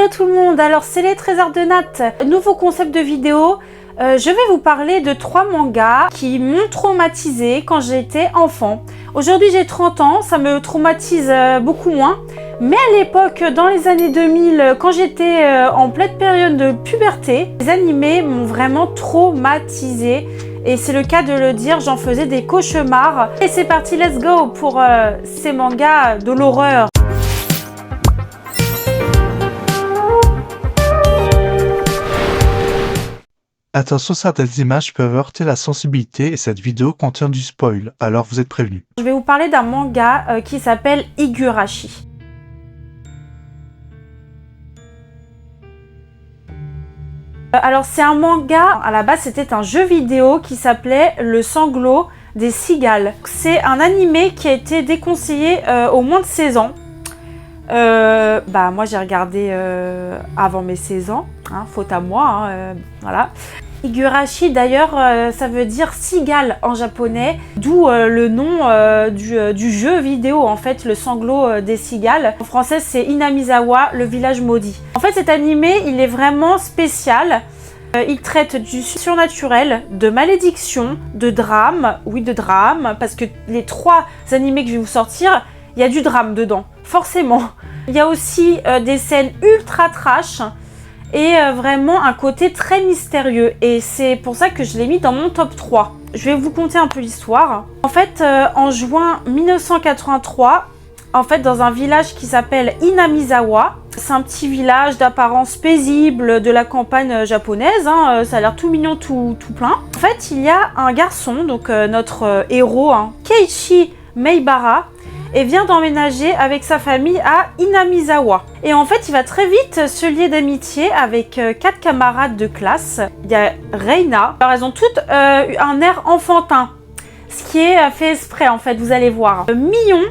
à tout le monde, alors c'est les trésors de Nat, nouveau concept de vidéo. Je vais vous parler de 3 mangas qui m'ont traumatisée quand j'étais enfant. Aujourd'hui j'ai 30 ans, ça me traumatise beaucoup moins. Mais à l'époque, dans les années 2000, quand j'étais en pleine période de puberté, les animés m'ont vraiment traumatisée. Et c'est le cas de le dire, j'en faisais des cauchemars. Et c'est parti, let's go pour ces mangas de l'horreur. Attention, certaines images peuvent heurter la sensibilité et cette vidéo contient du spoil, alors vous êtes prévenus. Je vais vous parler d'un manga qui s'appelle Higurashi. Alors c'est un manga, à la base c'était un jeu vidéo qui s'appelait Le Sanglot des Cigales. C'est un animé qui a été déconseillé au moins de 16 ans. Moi j'ai regardé avant mes 16 ans, hein, faute à moi, voilà. Higurashi d'ailleurs ça veut dire cigale en japonais, d'où le nom du jeu vidéo en fait, Le Sanglot des Cigales. En français c'est Inamizawa, le village maudit. En fait cet animé il est vraiment spécial. Il traite du surnaturel, de malédiction, de drame, oui de drame, parce que les 3 animés que je vais vous sortir, il y a du drame dedans, forcément. Il y a aussi des scènes ultra trash et vraiment un côté très mystérieux. Et c'est pour ça que je l'ai mis dans mon top 3. Je vais vous conter un peu l'histoire. En fait, en juin 1983, dans un village qui s'appelle Inamizawa, c'est un petit village d'apparence paisible de la campagne japonaise, hein, ça a l'air tout mignon, tout plein. En fait, il y a un garçon, donc notre héros, Keiichi Meibara, et vient d'emménager avec sa famille à Inamizawa. Et en fait, il va très vite se lier d'amitié avec 4 camarades de classe. Il y a Reina. Alors, elles ont toutes un air enfantin, ce qui est fait exprès, en fait, vous allez voir. Mion,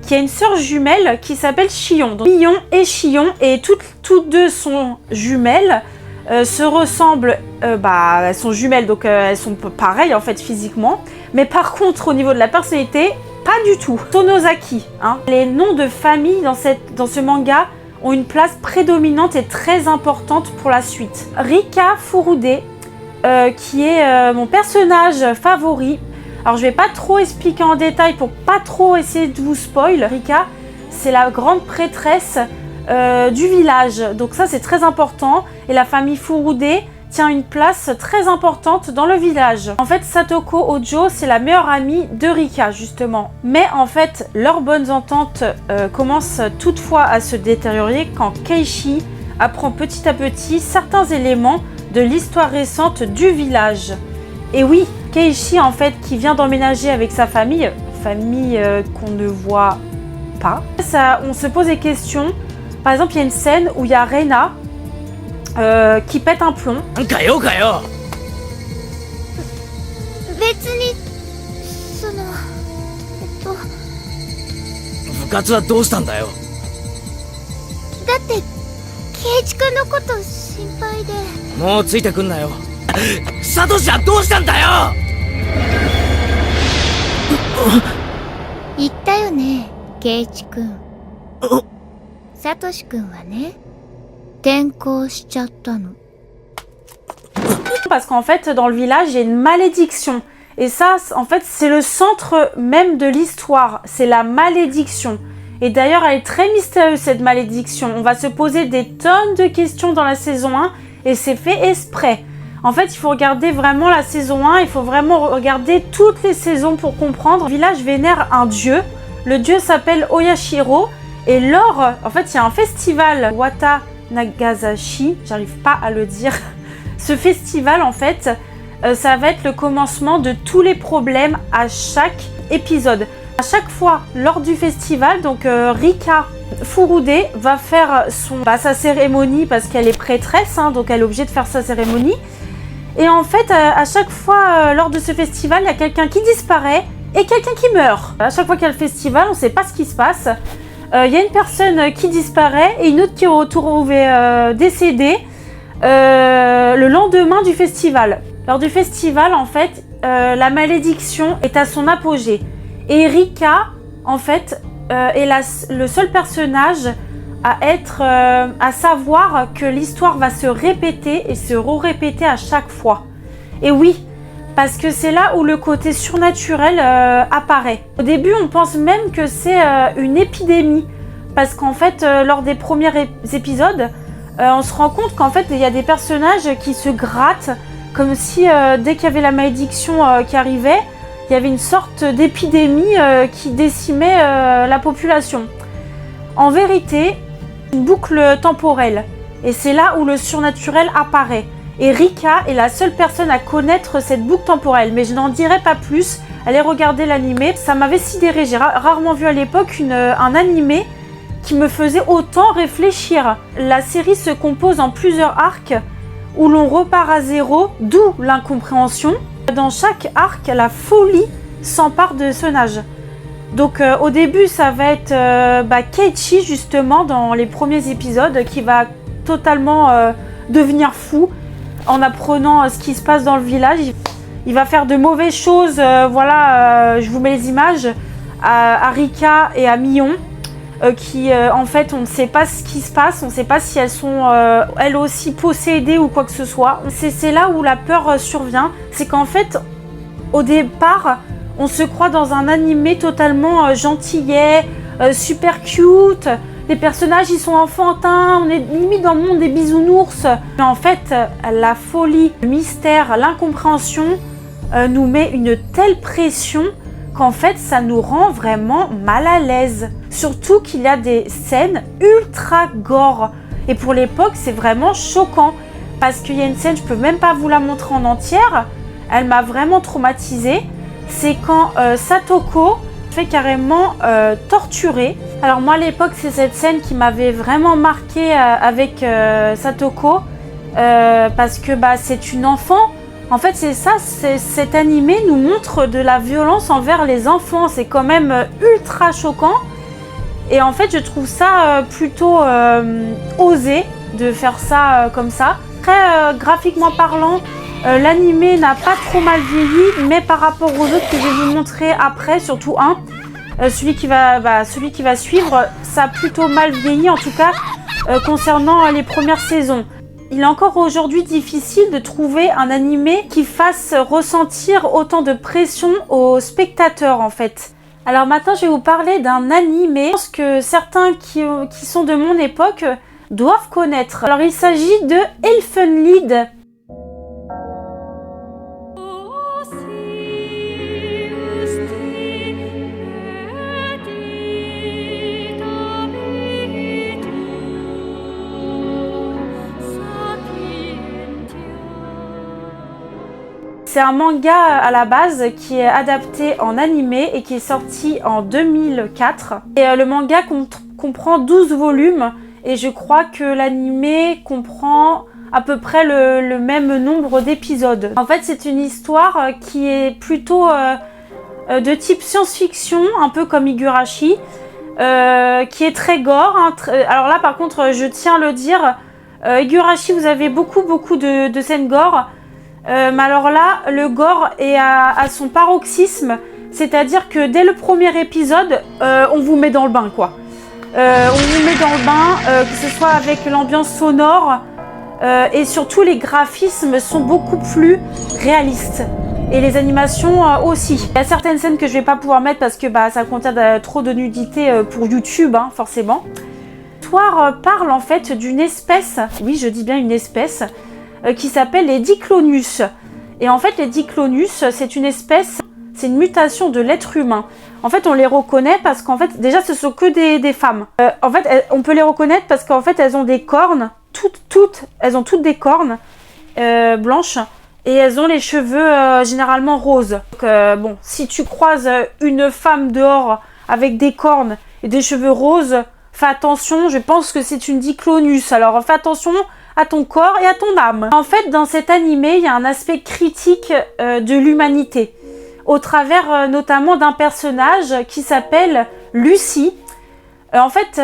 qui a une sœur jumelle qui s'appelle Chion. Donc, Mion et Chion, et toutes deux sont jumelles, se ressemblent, elles sont jumelles, donc elles sont pareilles, en fait, physiquement. Mais par contre, au niveau de la personnalité, pas du tout. Sonozaki, hein. Les noms de famille dans ce manga ont une place prédominante et très importante pour la suite. Rika Furude, qui est mon personnage favori. Alors je vais pas trop expliquer en détail pour pas trop essayer de vous spoil. Rika, c'est la grande prêtresse du village. Donc ça c'est très important. Et la famille Furude tient une place très importante dans le village. En fait, Satoko Ojo, c'est la meilleure amie de Rika, justement. Mais en fait, leur bonne entente commence toutefois à se détériorer quand Keiichi apprend petit à petit certains éléments de l'histoire récente du village. Et oui, Keiichi, en fait, qui vient d'emménager avec sa famille qu'on ne voit pas. On se pose des questions. Par exemple, il y a une scène où il y a Reina, qui pète un plomb. Kayo. 別に部活はどうしたんだよ。だって圭一君のこと心配で。もうついてくんなよ。サトシはどうしたんだよ。言ったよね、圭一君。サトシ君はね、転校しちゃったの。Parce qu'en fait, dans le village, il y a une malédiction. Et ça, en fait, c'est le centre même de l'histoire. C'est la malédiction. Et d'ailleurs, elle est très mystérieuse, cette malédiction. On va se poser des tonnes de questions dans la saison 1 et c'est fait exprès. En fait, il faut regarder vraiment la saison 1. Il faut vraiment regarder toutes les saisons pour comprendre. Le village vénère un dieu. Le dieu s'appelle Oyashiro. Et lors, en fait, il y a un festival Wata Nagasashi. J'arrive pas à le dire. Ce festival, en fait, ça va être le commencement de tous les problèmes à chaque épisode. À chaque fois, lors du festival, donc Rika Furude va faire sa cérémonie parce qu'elle est prêtresse, hein, donc elle est obligée de faire sa cérémonie. Et en fait, à chaque fois, lors de ce festival, il y a quelqu'un qui disparaît et quelqu'un qui meurt. À chaque fois qu'il y a le festival, on ne sait pas ce qui se passe. Il y a une personne qui disparaît et une autre qui est retrouvée décédée le lendemain du festival. Lors du festival, en fait, la malédiction est à son apogée. Et Rika, en fait, est le seul personnage à savoir que l'histoire va se répéter et se répéter à chaque fois. Et oui, parce que c'est là où le côté surnaturel apparaît. Au début, on pense même que c'est une épidémie, parce qu'en fait, lors des premiers épisodes, on se rend compte qu'en fait, il y a des personnages qui se grattent, comme si dès qu'il y avait la malédiction qui arrivait, il y avait une sorte d'épidémie qui décimait la population. En vérité, une boucle temporelle, et c'est là où le surnaturel apparaît. Et Rika est la seule personne à connaître cette boucle temporelle, mais je n'en dirai pas plus. Allez regarder l'animé, ça m'avait sidéré. J'ai rarement vu à l'époque un animé qui me faisait autant réfléchir. La série se compose en plusieurs arcs où l'on repart à zéro, d'où l'incompréhension. Dans chaque arc, la folie s'empare de ce personnage. Donc au début, ça va être Keiichi, justement, dans les premiers épisodes, qui va totalement devenir fou en apprenant ce qui se passe dans le village. Il va faire de mauvaises choses, je vous mets les images, à Rika et à Mion, qui en fait on ne sait pas ce qui se passe, on ne sait pas si elles sont elles aussi possédées ou quoi que ce soit. C'est là où la peur survient, c'est qu'en fait au départ on se croit dans un animé totalement gentillet, super cute. Les personnages, ils sont enfantins, on est limite dans le monde des bisounours. Mais en fait, la folie, le mystère, l'incompréhension nous met une telle pression qu'en fait, ça nous rend vraiment mal à l'aise. Surtout qu'il y a des scènes ultra gore. Et pour l'époque, c'est vraiment choquant. Parce qu'il y a une scène, je peux même pas vous la montrer en entière. Elle m'a vraiment traumatisée. C'est quand Satoko fait carrément torturer. Alors moi à l'époque c'est cette scène qui m'avait vraiment marqué avec Satoko parce que c'est une enfant. En fait c'est ça, cet animé nous montre de la violence envers les enfants, c'est quand même ultra choquant et en fait je trouve ça plutôt osé de faire ça comme ça. Très graphiquement parlant, l'animé n'a pas trop mal vieilli, mais par rapport aux autres que je vais vous montrer après, surtout celui qui va suivre, ça a plutôt mal vieilli, en tout cas concernant les premières saisons. Il est encore aujourd'hui difficile de trouver un animé qui fasse ressentir autant de pression aux spectateurs en fait. Alors maintenant je vais vous parler d'un animé, je pense que certains qui sont de mon époque doivent connaître. Alors il s'agit de Elfenlied. C'est un manga à la base qui est adapté en animé et qui est sorti en 2004. Et le manga comprend 12 volumes et je crois que l'animé comprend à peu près le même nombre d'épisodes. En fait, c'est une histoire qui est plutôt de type science-fiction, un peu comme Higurashi, qui est très gore. Alors là, par contre, je tiens à le dire, Higurashi, vous avez beaucoup de scènes gore. Mais alors là, le gore est à son paroxysme, c'est-à-dire que dès le premier épisode, on vous met dans le bain, quoi. On vous met dans le bain, que ce soit avec l'ambiance sonore, et surtout les graphismes sont beaucoup plus réalistes. Et les animations aussi. Il y a certaines scènes que je vais pas pouvoir mettre parce que ça contient trop de nudité pour YouTube, forcément. L'histoire parle en fait d'une espèce, oui je dis bien une espèce, qui s'appelle les Diclonus. Et en fait, les Diclonus, c'est une espèce, c'est une mutation de l'être humain. En fait, on les reconnaît parce qu'en fait, déjà, ce sont que des femmes. En fait, on peut les reconnaître parce qu'en fait, elles ont des cornes, elles ont toutes des cornes blanches et elles ont les cheveux généralement roses. Donc, bon, si tu croises une femme dehors avec des cornes et des cheveux roses, fais attention, je pense que c'est une Diclonus. Alors, fais attention à ton corps et à ton âme. En fait, dans cet animé, il y a un aspect critique de l'humanité, au travers notamment d'un personnage qui s'appelle Lucy, en fait,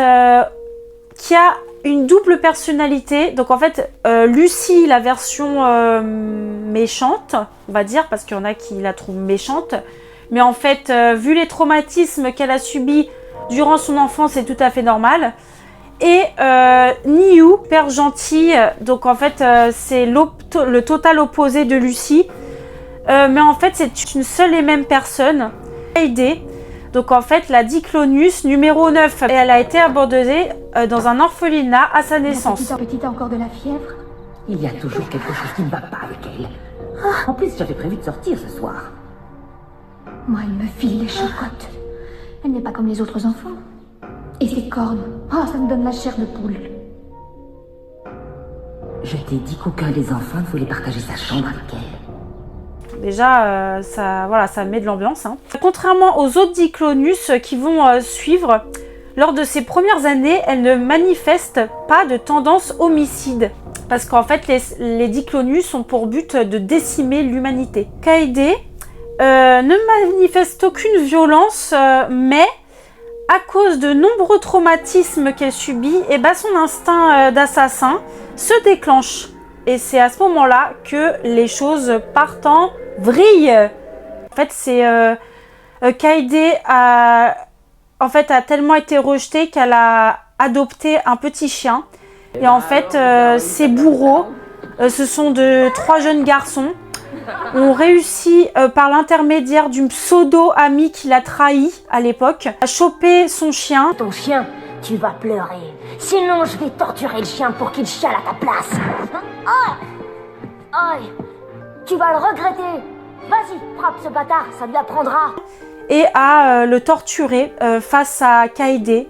qui a une double personnalité. Donc en fait, Lucy, la version méchante, on va dire, parce qu'il y en a qui la trouvent méchante, mais en fait, vu les traumatismes qu'elle a subis durant son enfance, c'est tout à fait normal. et Niu, père gentil. Donc en fait, c'est le total opposé de Lucie. Mais en fait, c'est une seule et même personne. Kaede. Donc en fait, la Diclonius numéro 9. Et elle a été abandonnée dans un orphelinat à sa naissance. Petite a encore de la fièvre? Il y a toujours quelque chose qui ne va pas avec elle. En plus, j'avais prévu de sortir ce soir. Moi, elle me file les chocottes. Elle n'est pas comme les autres enfants. Et ses cornes, oh, ça me donne la chair de poule. Je t'ai dit qu'aucun des enfants ne voulait partager sa chambre avec elle. Déjà, ça met de l'ambiance. Hein. Contrairement aux autres Diclonius qui vont suivre, lors de ses premières années, elle ne manifeste pas de tendance homicide. Parce qu'en fait, les Diclonius ont pour but de décimer l'humanité. Kaede ne manifeste aucune violence, mais à cause de nombreux traumatismes qu'elle subit, et son instinct d'assassin se déclenche. Et c'est à ce moment-là que les choses partent en vrille. En fait, c'est Kaede a tellement été rejetée qu'elle a adopté un petit chien. Et en fait, ses bourreaux, ce sont de 3 jeunes garçons, ont réussi par l'intermédiaire d'une pseudo-amie qui l'a trahi à l'époque, à choper son chien. Ton chien, tu vas pleurer. Sinon, je vais torturer le chien pour qu'il chiale à ta place. Tu vas le regretter. Vas-y, frappe ce bâtard, ça lui apprendra. Et à le torturer face à Kaede.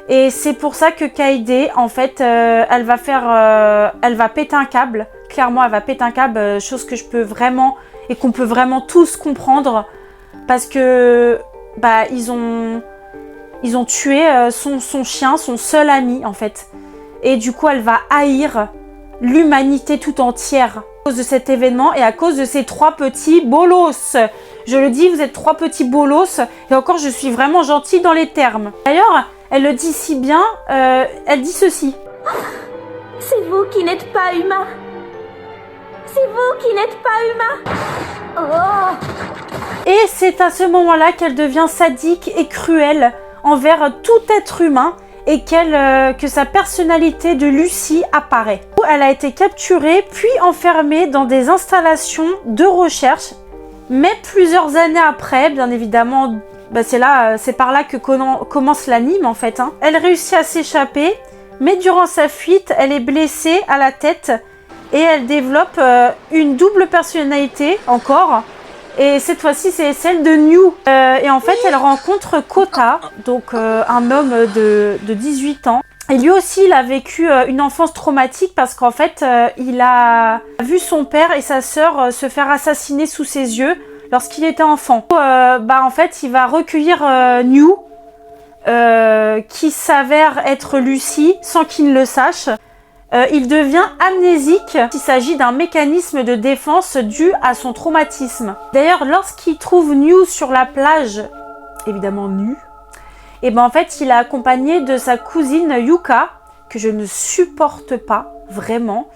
Et c'est pour ça que Kaede, en fait, elle va péter un câble. Clairement, elle va péter un câble, chose que je peux vraiment, et qu'on peut vraiment tous comprendre. Parce que, ils ont tué son chien, son seul ami, en fait. Et du coup, elle va haïr l'humanité tout entière à cause de cet événement et à cause de ces 3 petits bolos. Je le dis, vous êtes 3 petits bolos. Et encore, je suis vraiment gentille dans les termes. D'ailleurs, elle le dit si bien, elle dit ceci. C'est vous qui n'êtes pas humain. C'est vous qui n'êtes pas humain. Et c'est à ce moment-là qu'elle devient sadique et cruelle envers tout être humain et que sa personnalité de Lucie apparaît. Elle a été capturée puis enfermée dans des installations de recherche. Mais plusieurs années après, bien évidemment, c'est par là que commence l'anime en fait. Hein. Elle réussit à s'échapper, mais durant sa fuite, elle est blessée à la tête et elle développe une double personnalité encore. Et cette fois-ci, c'est celle de Niu. Et en fait, elle rencontre Kota, donc un homme de 18 ans. Et lui aussi, il a vécu une enfance traumatique parce qu'en fait, il a vu son père et sa sœur se faire assassiner sous ses yeux lorsqu'il était enfant. En fait, il va recueillir Niu, qui s'avère être Lucie, sans qu'il ne le sache. Il devient amnésique. Il s'agit d'un mécanisme de défense dû à son traumatisme. D'ailleurs, lorsqu'il trouve Niu sur la plage, évidemment nue, et en fait, il est accompagné de sa cousine Yuka, que je ne supporte pas, vraiment.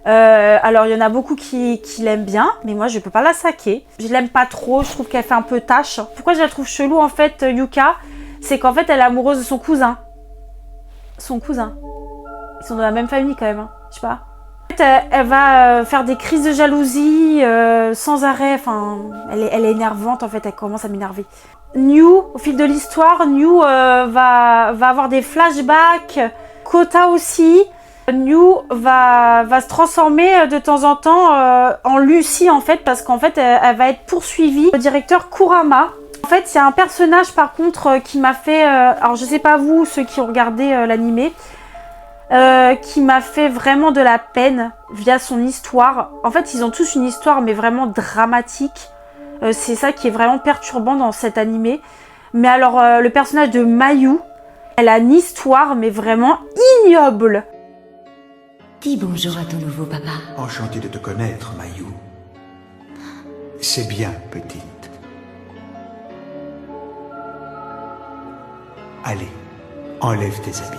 Alors, il y en a beaucoup qui l'aiment bien, mais moi, je peux pas la saquer. Je l'aime pas trop, je trouve qu'elle fait un peu tâche. Pourquoi je la trouve chelou, en fait, Yuka? C'est qu'en fait, elle est amoureuse de son cousin. Son cousin. Ils sont dans la même famille, quand même, hein. Je sais pas. En fait, elle va faire des crises de jalousie sans arrêt. Enfin, elle est énervante, en fait, elle commence à m'énerver. Niu, au fil de l'histoire, Niu va avoir des flashbacks. Kota aussi. Niu va se transformer de temps en temps en Lucie, en fait, parce qu'en fait, elle va être poursuivie. Le directeur Kurama. En fait, il y a un personnage, par contre, qui m'a fait... alors, je sais pas vous, ceux qui ont regardé l'animé, qui m'a fait vraiment de la peine via son histoire. En fait, ils ont tous une histoire, mais vraiment dramatique. C'est ça qui est vraiment perturbant dans cet animé. Mais alors, le personnage de Mayu, elle a une histoire, mais vraiment ignoble. Dis bonjour à ton nouveau papa. Enchanté de te connaître, Mayu. C'est bien, petite. Allez, enlève tes habits.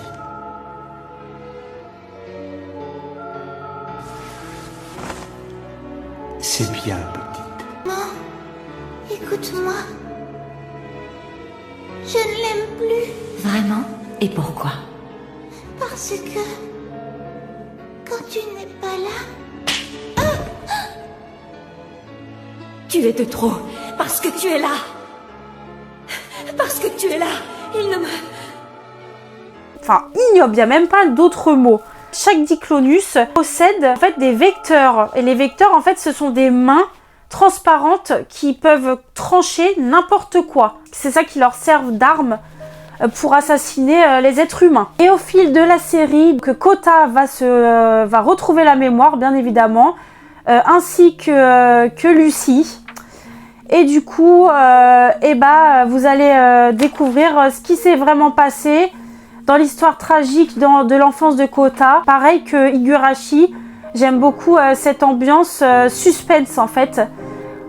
C'est bien, petite. Non, écoute-moi. Je ne l'aime plus. Vraiment? Et pourquoi? Parce Parce que quand tu n'es pas là, Tu es de trop, parce que tu es là. Parce que tu es là, il ne me... Enfin, ignoble, il n'y a même pas d'autres mots. Chaque diclonus possède en fait des vecteurs. Et les vecteurs, en fait, ce sont des mains transparentes qui peuvent trancher n'importe quoi. C'est ça qui leur sert d'arme pour assassiner les êtres humains. Et au fil de la série, que Kota va retrouver la mémoire, bien évidemment, ainsi que Lucie. Et du coup, vous allez découvrir ce qui s'est vraiment passé dans l'histoire tragique de l'enfance de Kota. Pareil que Higurashi, j'aime beaucoup cette ambiance suspense en fait.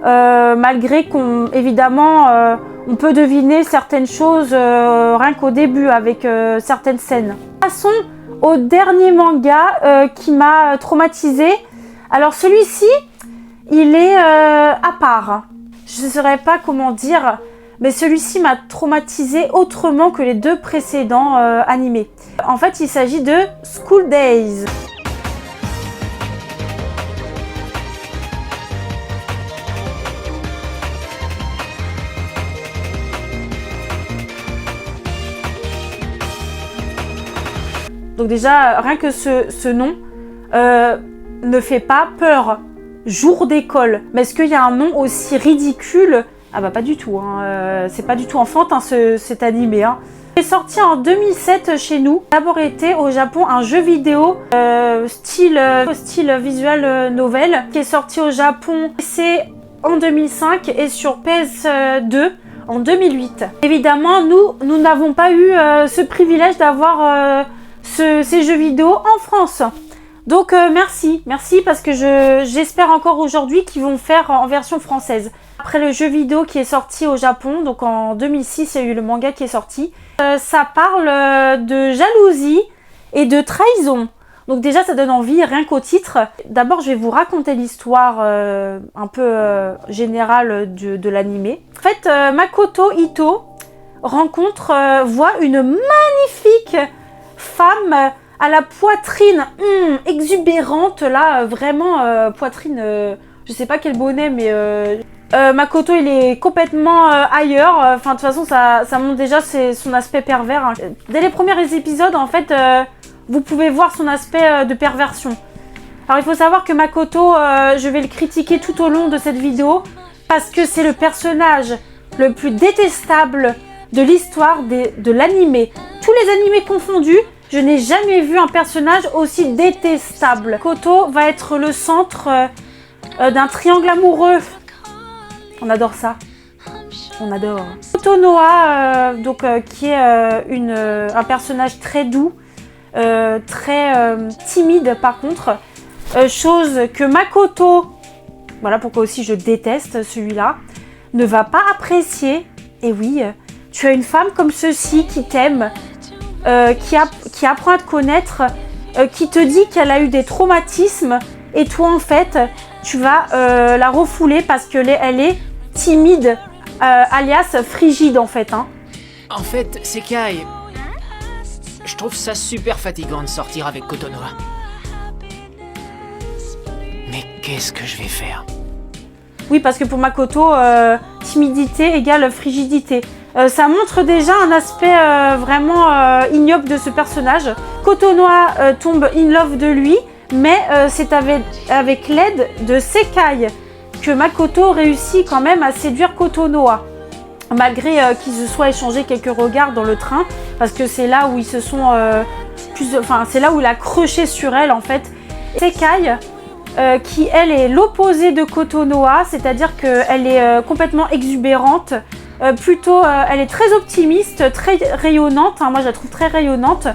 Malgré évidemment, on peut deviner certaines choses rien qu'au début avec certaines scènes. Passons au dernier manga qui m'a traumatisée. Alors celui-ci, il est à part. Je ne saurais pas comment dire, mais celui-ci m'a traumatisée autrement que les deux précédents animés. En fait, il s'agit de School Days. Donc déjà, rien que ce nom ne fait pas peur. Jour d'école. Mais est-ce qu'il y a un nom aussi ridicule? Ah bah pas du tout. Hein. C'est pas du tout enfantin cet animé. Hein. Il est sorti en 2007 chez nous. Il a d'abord été au Japon un jeu vidéo style visual novel qui est sorti au Japon PC en 2005 et sur PS2 en 2008. Évidemment, nous n'avons pas eu ce privilège d'avoir ces jeux vidéo en France. Donc merci parce que j'espère encore aujourd'hui qu'ils vont faire en version française. Après le jeu vidéo qui est sorti au Japon, donc en 2006, il y a eu le manga qui est sorti. Ça parle de jalousie et de trahison. Donc déjà ça donne envie rien qu'au titre. D'abord je vais vous raconter l'histoire un peu générale de l'animé. En fait Makoto Ito voit une magnifique femme à la poitrine exubérante, là, vraiment, poitrine, je sais pas quel bonnet, mais Makoto, il est complètement ailleurs. Enfin, de toute façon, ça montre déjà son aspect pervers. Hein. Dès les premiers épisodes, en fait, vous pouvez voir son aspect de perversion. Alors, il faut savoir que Makoto, je vais le critiquer tout au long de cette vidéo, parce que c'est le personnage le plus détestable de l'histoire de l'animé. Tous les animés confondus, je n'ai jamais vu un personnage aussi détestable. Makoto va être le centre d'un triangle amoureux. On adore ça. On adore. Kotonoha, qui est un personnage très doux, très timide par contre. Chose que Makoto, voilà pourquoi aussi je déteste celui-là, ne va pas apprécier. Et oui, tu as une femme comme ceci qui t'aime, qui apprend à te connaître, qui te dit qu'elle a eu des traumatismes et toi en fait tu vas la refouler parce qu'elle est timide, alias frigide en fait. Hein. En fait, Sekai, je trouve ça super fatigant de sortir avec Kotonoha. Mais qu'est-ce que je vais faire? Oui, parce que pour Makoto, timidité égale frigidité. Ça montre déjà un aspect vraiment ignoble de ce personnage. Kotonoha tombe in love de lui, mais c'est avec l'aide de Sekai que Makoto réussit quand même à séduire Kotonoha. Malgré qu'ils se soient échangés quelques regards dans le train, parce que c'est là où ils se sont c'est là où il a crushé sur elle en fait. Sekai, qui elle est l'opposé de Kotonoha, c'est-à-dire qu'elle est complètement exubérante, elle est très optimiste, très rayonnante, hein, moi je la trouve très rayonnante,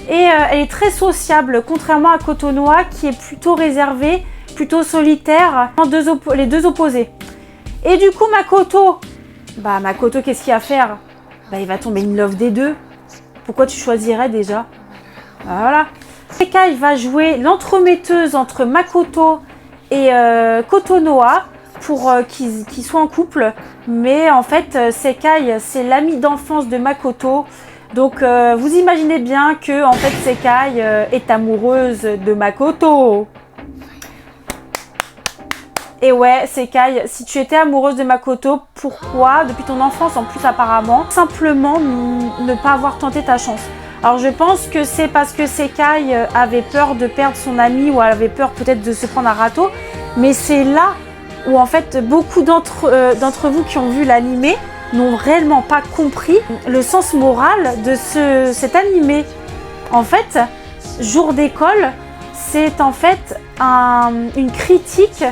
et elle est très sociable, contrairement à Kotonoha qui est plutôt réservée, plutôt solitaire, les deux opposés. Et du coup Makoto, qu'est-ce qu'il y a à faire? Il va tomber in love des deux. Pourquoi tu choisirais déjà? Voilà. Sekai va jouer l'entremetteuse entre Makoto et Kotonoha pour qu'ils soient en couple. Mais en fait, Sekai, c'est l'ami d'enfance de Makoto. Donc vous imaginez bien que en fait Sekai est amoureuse de Makoto. Et ouais, Sekai, si tu étais amoureuse de Makoto, pourquoi, depuis ton enfance en plus apparemment, simplement ne pas avoir tenté ta chance? Alors je pense que c'est parce que Sekai avait peur de perdre son ami ou avait peur peut-être de se prendre un râteau, mais c'est là où en fait beaucoup d'entre vous qui ont vu l'animé n'ont réellement pas compris le sens moral de cet animé. En fait, Jour d'école, c'est en fait une critique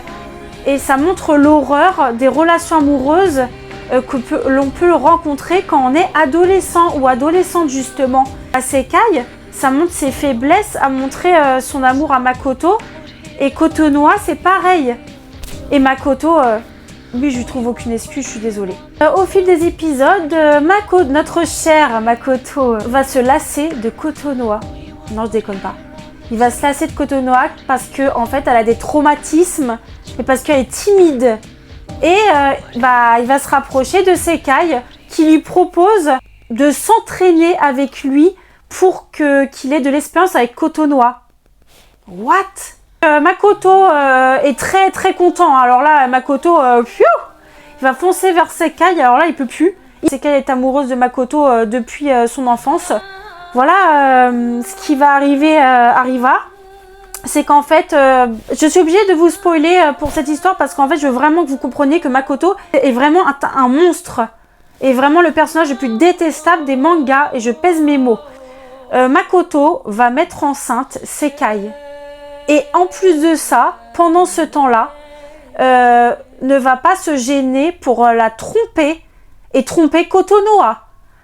et ça montre l'horreur des relations amoureuses que l'on peut rencontrer quand on est adolescent ou adolescente justement. À Sekai, ça montre ses faiblesses à montrer son amour à Makoto, et Kotonoha c'est pareil. Et Makoto, lui je lui trouve aucune excuse, je suis désolée. Au fil des épisodes, notre chère Makoto va se lasser de Kotonoha. Non, je déconne pas. Il va se lasser de Kotonoha parce que en fait elle a des traumatismes et parce qu'elle est timide. Et il va se rapprocher de Sekai qui lui propose de s'entraîner avec lui pour qu'il ait de l'expérience avec Kotonoha. What? Makoto est très très content. Alors là, Makoto, il va foncer vers Sekai. Alors là, il peut plus. Sekai est amoureuse de Makoto depuis son enfance. Voilà, ce qui va arriver arriva. C'est qu'en fait, je suis obligée de vous spoiler pour cette histoire parce qu'en fait, je veux vraiment que vous compreniez que Makoto est vraiment un monstre. Et vraiment le personnage le plus détestable des mangas, et je pèse mes mots. Makoto va mettre enceinte Sekai. Et en plus de ça, pendant ce temps-là, ne va pas se gêner pour la tromper et tromper Kotonoha.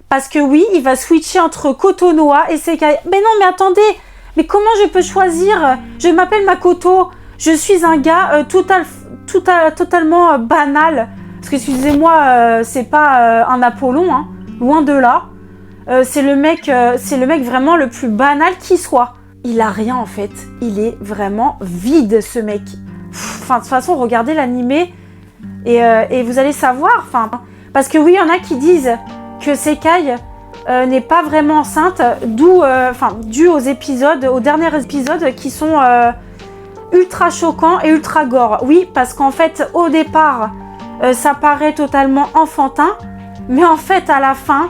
Parce que oui, il va switcher entre Kotonoha et Sekai. Mais non, mais attendez, mais comment je peux choisir? Je m'appelle Makoto, je suis un gars totalement banal. Parce que excusez-moi, c'est pas un Apollon, hein, loin de là. C'est le mec vraiment le plus banal qui soit. Il a rien en fait, il est vraiment vide ce mec. Enfin, de toute façon, regardez l'animé et vous allez savoir. Enfin, parce que oui, il y en a qui disent que Sekai n'est pas vraiment enceinte, dû aux derniers épisodes qui sont ultra choquants et ultra gore. Oui, parce qu'en fait, au départ, ça paraît totalement enfantin, mais en fait, à la fin,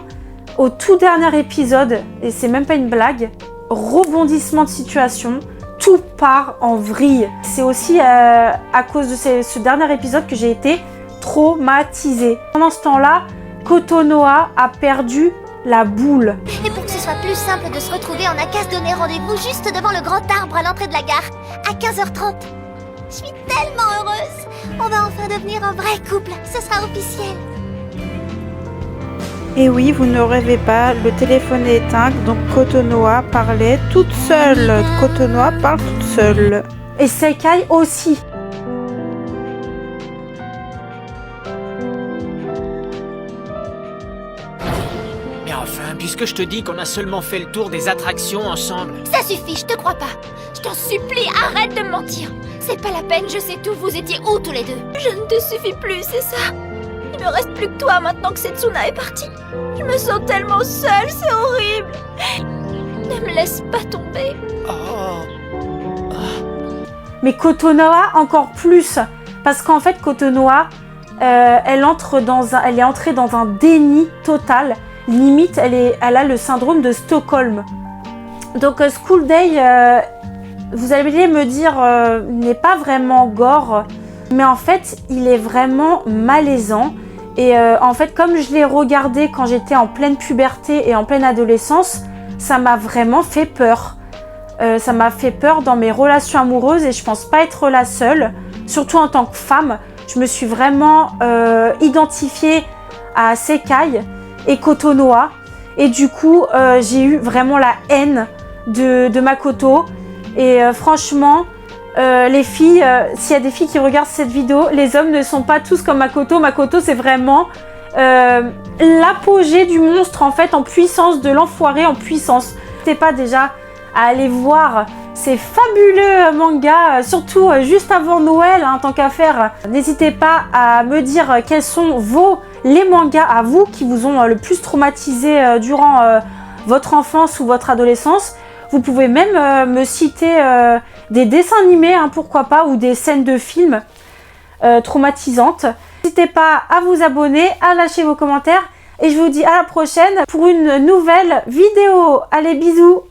au tout dernier épisode, et c'est même pas une blague, rebondissement de situation, tout part en vrille. C'est aussi à cause de ce dernier épisode que j'ai été traumatisée. Pendant ce temps-là, Kotonoha a perdu la boule. Et pour que ce soit plus simple de se retrouver, on n'a qu'à se donner rendez-vous juste devant le grand arbre à l'entrée de la gare, à 15h30. Je suis tellement heureuse. On va enfin devenir un vrai couple, ce sera officiel. Et oui, vous ne rêvez pas, le téléphone est éteint, donc Kotonoha parlait toute seule. Kotonoha parle toute seule. Et Sekai aussi. Mais enfin, puisque je te dis qu'on a seulement fait le tour des attractions ensemble. Ça suffit, je te crois pas. Je t'en supplie, arrête de me mentir. C'est pas la peine, je sais tout, vous étiez où tous les deux? Je ne te suffis plus, c'est ça? Il me reste plus que toi maintenant que Setsuna est partie. Je me sens tellement seule, c'est horrible. Ne me laisse pas tomber. Mais Kotonoha encore plus, parce qu'en fait Kotonoha, elle est entrée dans un déni total. Limite, elle a le syndrome de Stockholm. Donc School Day, vous allez me dire, n'est pas vraiment gore, mais en fait, il est vraiment malaisant. Et en fait, comme je l'ai regardé quand j'étais en pleine puberté et en pleine adolescence, ça m'a vraiment fait peur. Ça m'a fait peur dans mes relations amoureuses et je pense pas être la seule. Surtout en tant que femme, je me suis vraiment identifiée à Sekai et Kotonoha. Et du coup, j'ai eu vraiment la haine de Makoto. Et franchement, les filles, s'il y a des filles qui regardent cette vidéo, les hommes ne sont pas tous comme Makoto. Makoto, c'est vraiment l'apogée du monstre en fait, en puissance, de l'enfoiré en puissance. N'hésitez pas déjà à aller voir ces fabuleux mangas, surtout juste avant Noël, hein, tant qu'à faire. N'hésitez pas à me dire quels sont les mangas à vous qui vous ont le plus traumatisé durant votre enfance ou votre adolescence. Vous pouvez même me citer des dessins animés, hein, pourquoi pas, ou des scènes de films traumatisantes. N'hésitez pas à vous abonner, à lâcher vos commentaires et je vous dis à la prochaine pour une nouvelle vidéo. Allez, bisous!